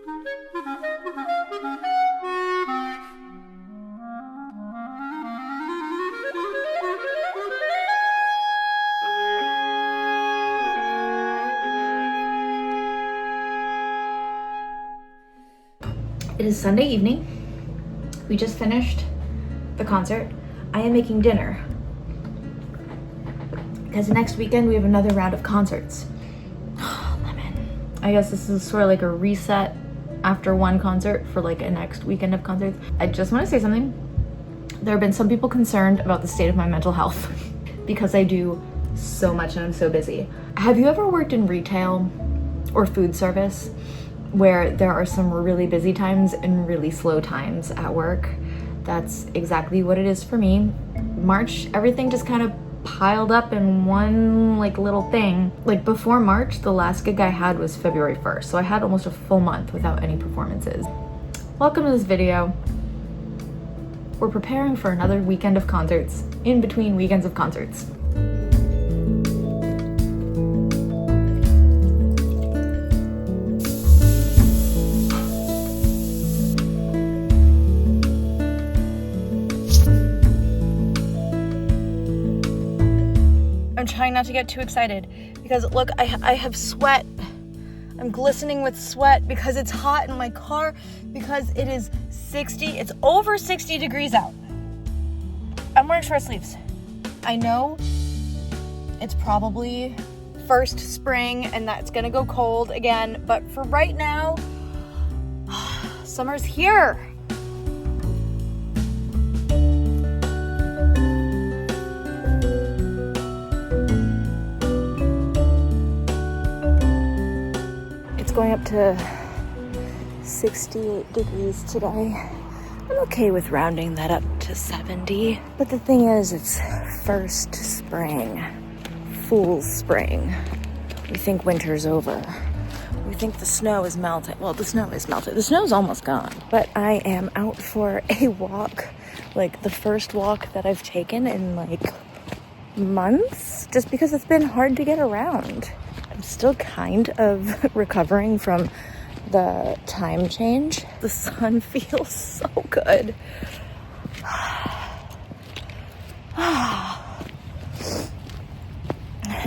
It is Sunday evening. We just finished the concert. I am making dinner because next weekend we have another round of concerts. Lemon. I guess this is sort of like a reset after one concert for like a next weekend of concerts. I just want to say something. There have been some people concerned about the state of my mental health because I do so much and I'm so busy. Have you ever worked in retail or food service where there are some really busy times and really slow times at work? That's exactly what it is for me. March, everything just kind of piled up in one like little thing. Like before March, the last gig I had was February 1st, so I had almost a full month without any performances. Welcome to this video. We're preparing for another weekend of concerts, in between weekends of concerts. I'm trying not to get too excited because look, I have sweat. I'm glistening with sweat because it's hot in my car, because it is 60, it's over 60 degrees out. I'm wearing short sleeves. I know it's probably first spring and that's gonna go cold again, but for right now, summer's here. Going up to 68 degrees today. I'm okay with rounding that up to 70. But the thing is, it's first spring, fool's spring. We think winter's over. We think the snow is melting. Well, the snow is melted. The snow's almost gone. But I am out for a walk, like the first walk that I've taken in like months, just because it's been hard to get around. I'm still kind of recovering from the time change. The sun feels so good.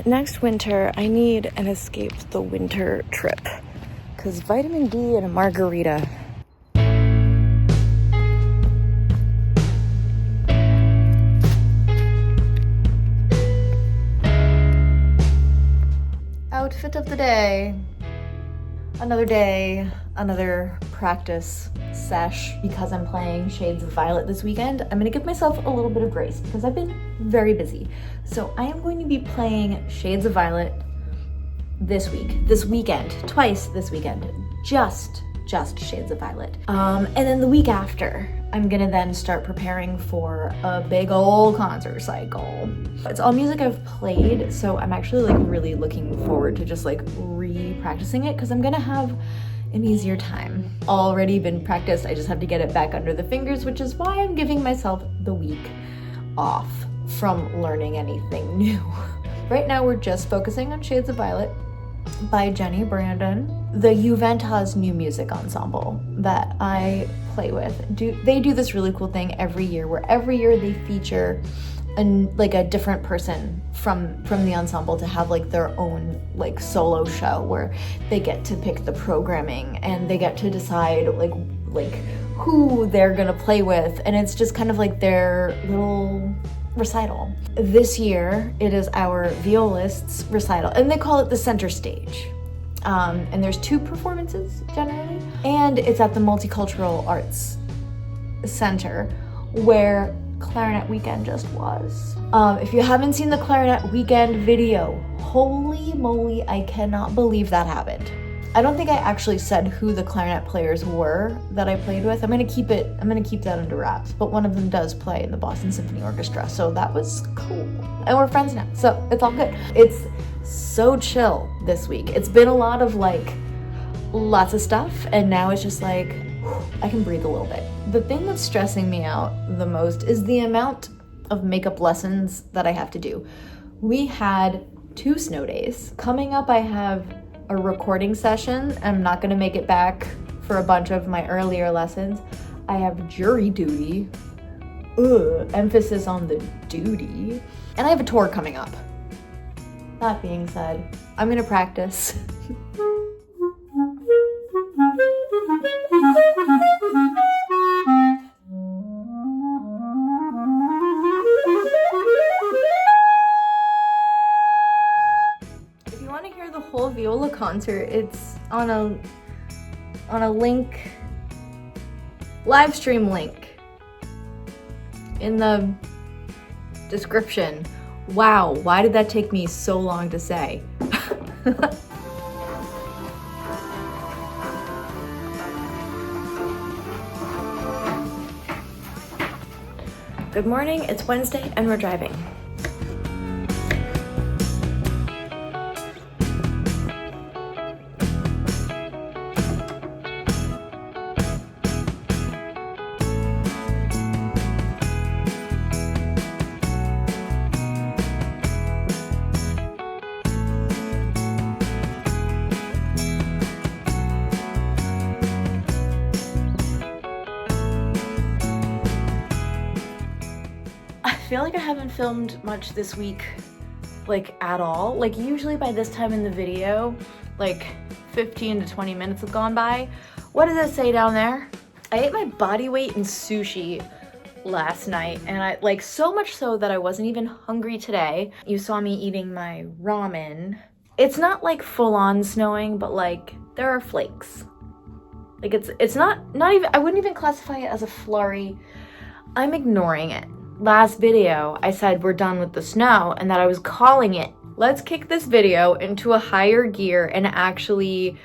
Next winter, I need an escape the winter trip, because vitamin D and a margarita. Outfit of the day. Another practice sesh. Because I'm playing Shades of Violet this weekend, I'm gonna give myself a little bit of grace because I've been very busy. So I am going to be playing Shades of Violet this weekend, twice this weekend, just Shades of Violet. And then the week after, I'm gonna then start preparing for a big old concert cycle. It's all music I've played, so I'm actually like really looking forward to just like re-practicing it because I'm gonna have an easier time. Already been practiced, I just have to get it back under the fingers, which is why I'm giving myself the week off from learning anything new. Right now we're just focusing on Shades of Violet by Jenny Brandon, the Juventus new music ensemble that I play with. They do this really cool thing every year where every year they feature a different person from the ensemble to have like their own like solo show where they get to pick the programming and they get to decide like who they're gonna play with, and it's just kind of like their little recital. This year it is our violists recital, and they call it the center stage. And there's 2 performances generally, and it's at the Multicultural Arts Center where Clarinet Weekend just was. If you haven't seen the Clarinet Weekend video, holy moly, I cannot believe that happened. I don't think I actually said who the clarinet players were that I played with. I'm gonna keep that under wraps, but one of them does play in the Boston Symphony Orchestra, so that was cool. And we're friends now, so it's all good. It's so chill this week. It's been a lot of like, lots of stuff, and now it's just like, I can breathe a little bit. The thing that's stressing me out the most is the amount of makeup lessons that I have to do. We had 2 snow days. Coming up, I have a recording session. I'm not gonna make it back for a bunch of my earlier lessons. I have jury duty, emphasis on the duty, and I have a tour coming up. That being said, I'm gonna practice. If you want to hear the whole viola concert, it's on a link, live stream link in the description. Wow, why did that take me so long to say? Good morning, it's Wednesday and we're driving. I feel like I haven't filmed much this week, like at all. Like usually by this time in the video, like 15 to 20 minutes have gone by. What does it say down there? I ate my body weight in sushi last night, and I like so much so that I wasn't even hungry today. You saw me eating my ramen. It's not like full on snowing, but like there are flakes. Like it's not even, I wouldn't even classify it as a flurry. I'm ignoring it. Last video, I said we're done with the snow and that I was calling it. Let's kick this video into a higher gear and actually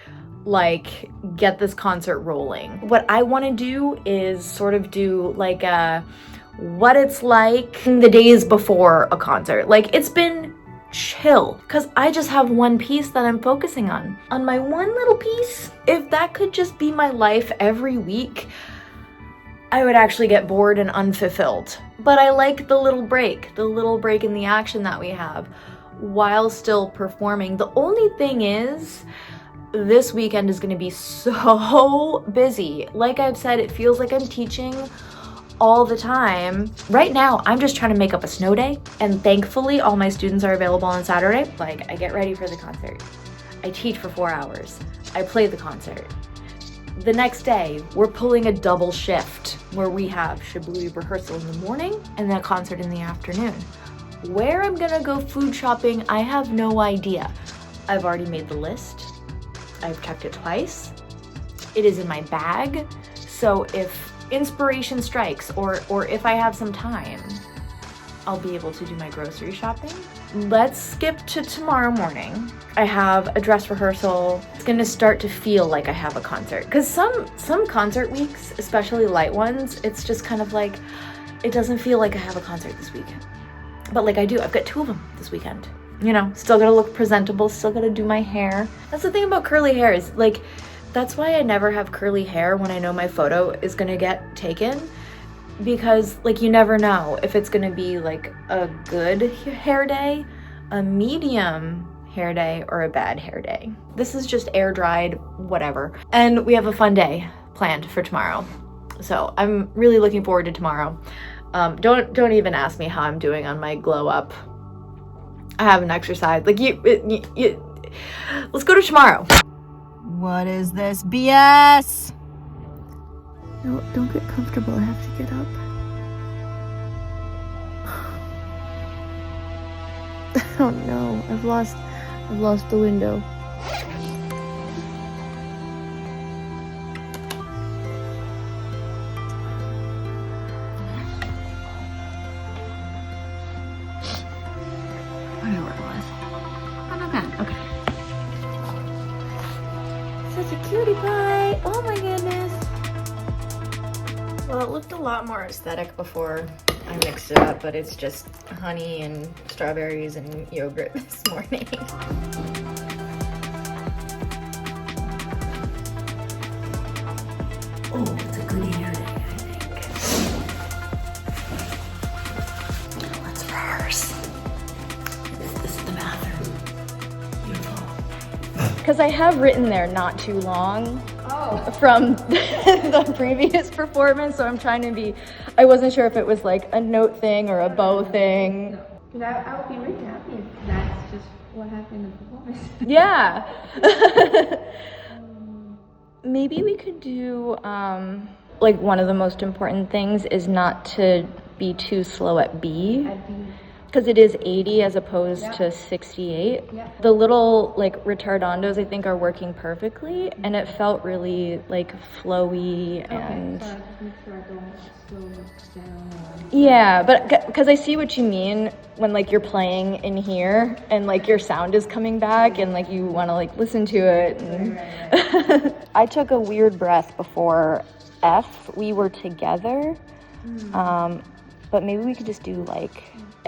like get this concert rolling. What I want to do is sort of do like a what it's like the days before a concert. Like it's been chill because I just have one piece that I'm focusing on. On my one little piece, if that could just be my life every week, I would actually get bored and unfulfilled. But I like the little break in the action that we have while still performing. The only thing is, this weekend is gonna be so busy. Like I've said, it feels like I'm teaching all the time. Right now, I'm just trying to make up a snow day, and thankfully all my students are available on Saturday. Like, I get ready for the concert. I teach for 4 hours. I play the concert. The next day, we're pulling a double shift where we have Shibuya rehearsal in the morning and then a concert in the afternoon. Where I'm gonna go food shopping, I have no idea. I've already made the list. I've checked it twice. It is in my bag. So if inspiration strikes or if I have some time, I'll be able to do my grocery shopping. Let's skip to tomorrow morning. I have a dress rehearsal. It's gonna start to feel like I have a concert. Because some concert weeks, especially light ones, it's just kind of like, it doesn't feel like I have a concert this weekend. But like I do, I've got 2 of them this weekend. You know, still gotta look presentable, still gotta do my hair. That's the thing about curly hair is like, that's why I never have curly hair when I know my photo is gonna get taken. Because like you never know if it's gonna be like a good hair day, a medium hair day, or a bad hair day. This is just air dried, whatever. And we have a fun day planned for tomorrow. So I'm really looking forward to tomorrow. Don't even ask me how I'm doing on my glow up. I haven't exercised. Like let's go to tomorrow. What is this BS? No, don't get comfortable. I have to get up. Oh no, I've lost the window. I know where it was. Oh, not bad. Okay. Such a cutie pie. Oh my goodness. Well, it looked a lot more aesthetic before I mixed it up, but it's just honey and strawberries and yogurt this morning. Oh, it's a good hair day, I think. Let's rehearse. This is the bathroom. Beautiful. Because I have written there not too long. from the previous performance, so I'm trying to be, I wasn't sure if it was like a note thing or a bow thing. No. Because I would be really happy if that's just what happened in the performance. Yeah. Maybe we could do, like one of the most important things is not to be too slow at B. Because it is 80 as opposed to 68. Yep. The little like retardandos I think are working perfectly, and it felt really like flowy and. So I just make sure I don't slow down. Yeah, but because I see what you mean when like you're playing in here and like your sound is coming back and like you want to like listen to it. And Right. I took a weird breath before F. We were together, but maybe we could just do like.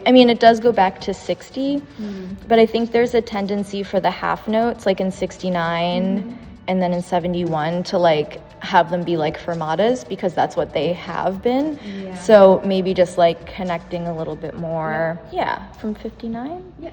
I mean, it does go back to 60, but I think there's a tendency for the half notes, like in 69 and then in 71, to like have them be like fermatas because that's what they have been. Yeah. So maybe just like connecting a little bit more. Yeah, from 59? Yeah.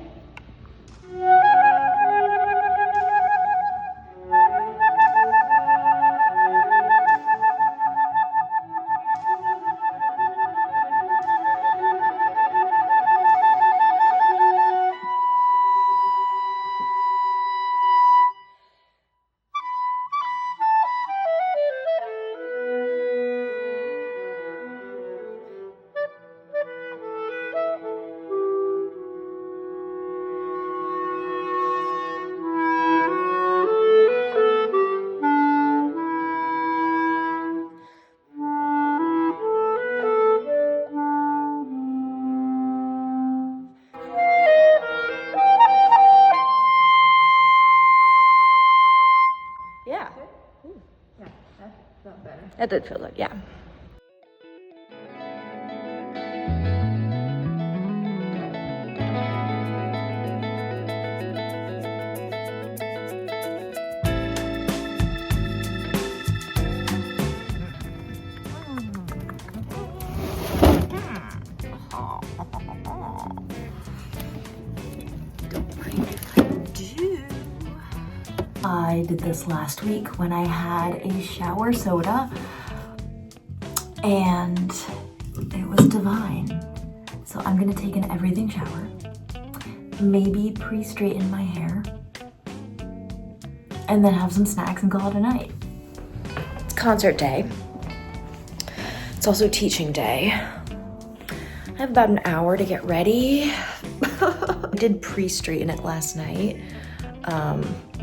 Yeah. Yeah, that felt better. That did feel good, yeah. I did this last week when I had a shower soda and it was divine. So I'm gonna take an everything shower, maybe pre-straighten my hair, and then have some snacks and call it a night. It's concert day. It's also teaching day. I have about an hour to get ready. I did pre-straighten it last night.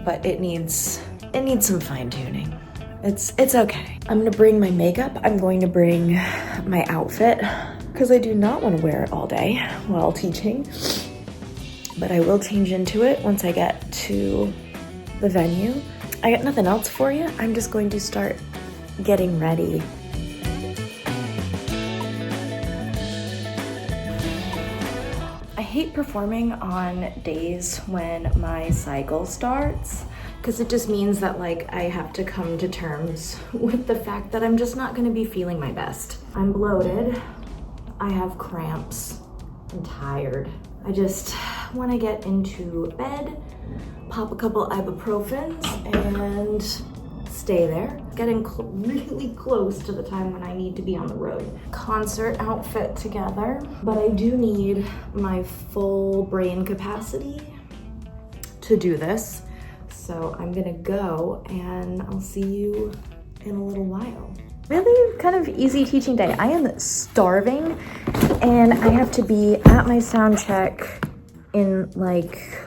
But it needs some fine tuning. It's okay. I'm gonna bring my makeup. I'm going to bring my outfit because I do not want to wear it all day while teaching. But I will change into it once I get to the venue. I got nothing else for you. I'm just going to start getting ready. I hate performing on days when my cycle starts because it just means that like I have to come to terms with the fact that I'm just not going to be feeling my best. I'm bloated, I have cramps, I'm tired. I just want to get into bed, pop a couple ibuprofens and stay there. Getting really close to the time when I need to be on the road. Concert outfit together, but I do need my full brain capacity to do this. So I'm gonna go and I'll see you in a little while. Really kind of easy teaching day. I am starving and I have to be at my sound check in like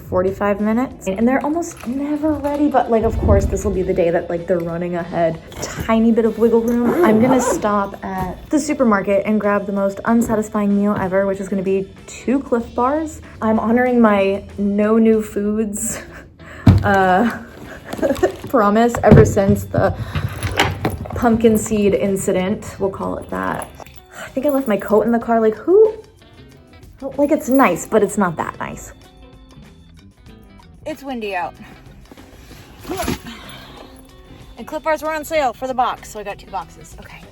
45 minutes and they're almost never ready, but like of course this will be the day that like they're running ahead. Tiny bit of wiggle room. I'm gonna stop at the supermarket and grab the most unsatisfying meal ever, which is gonna be 2 Cliff Bars. I'm honoring my no new foods promise ever since the pumpkin seed incident, we'll call it that. I think I left my coat in the car. Like who? Like it's nice, but it's not that nice. It's windy out. And Clif Bars were on sale for the box, so I got 2 boxes. Okay.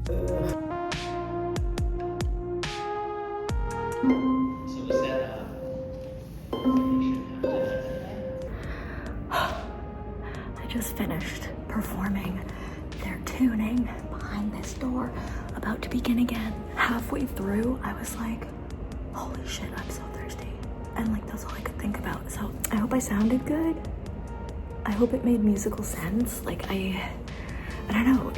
So was that I just finished performing their tuning behind this door, about to begin again. Halfway through, I was like, holy shit, I'm so thirsty. And like, that's all I could think about. So I hope I sounded good. I hope it made musical sense. Like, I don't know,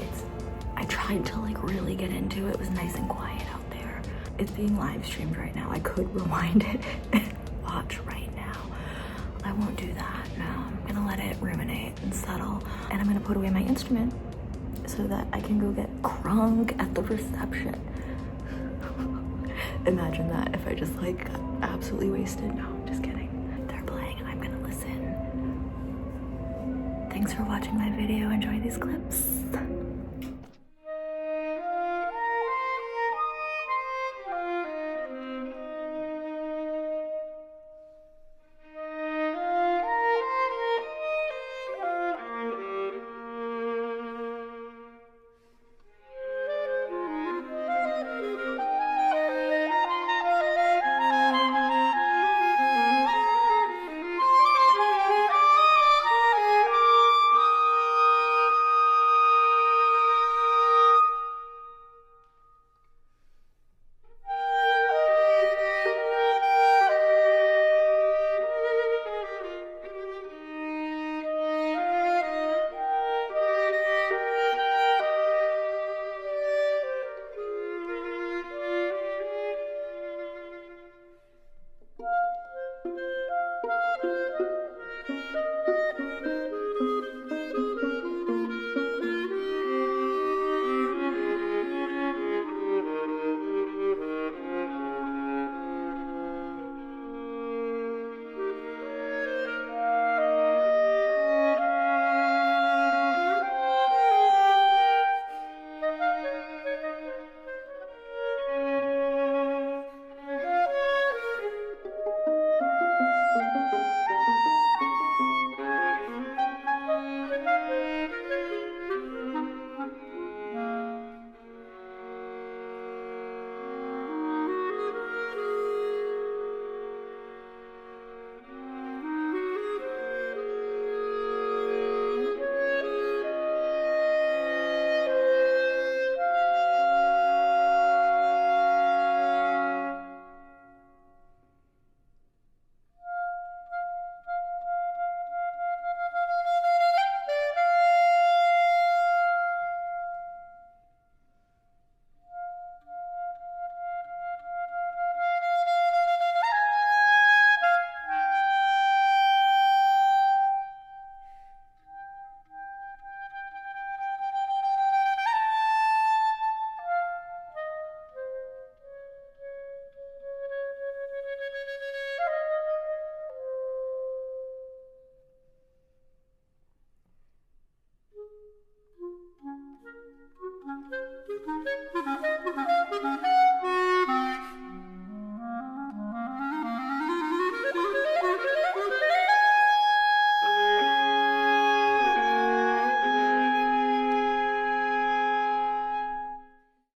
I tried to like really get into it. It was nice and quiet out there. It's being live streamed right now. I could rewind it and watch right now. I won't do that. No, I'm gonna let it ruminate and settle. And I'm gonna put away my instrument so that I can go get crunk at the reception. Imagine that if I just like got absolutely wasted. No, I'm just kidding. They're playing and I'm gonna listen. Thanks for watching my video. Enjoy these clips.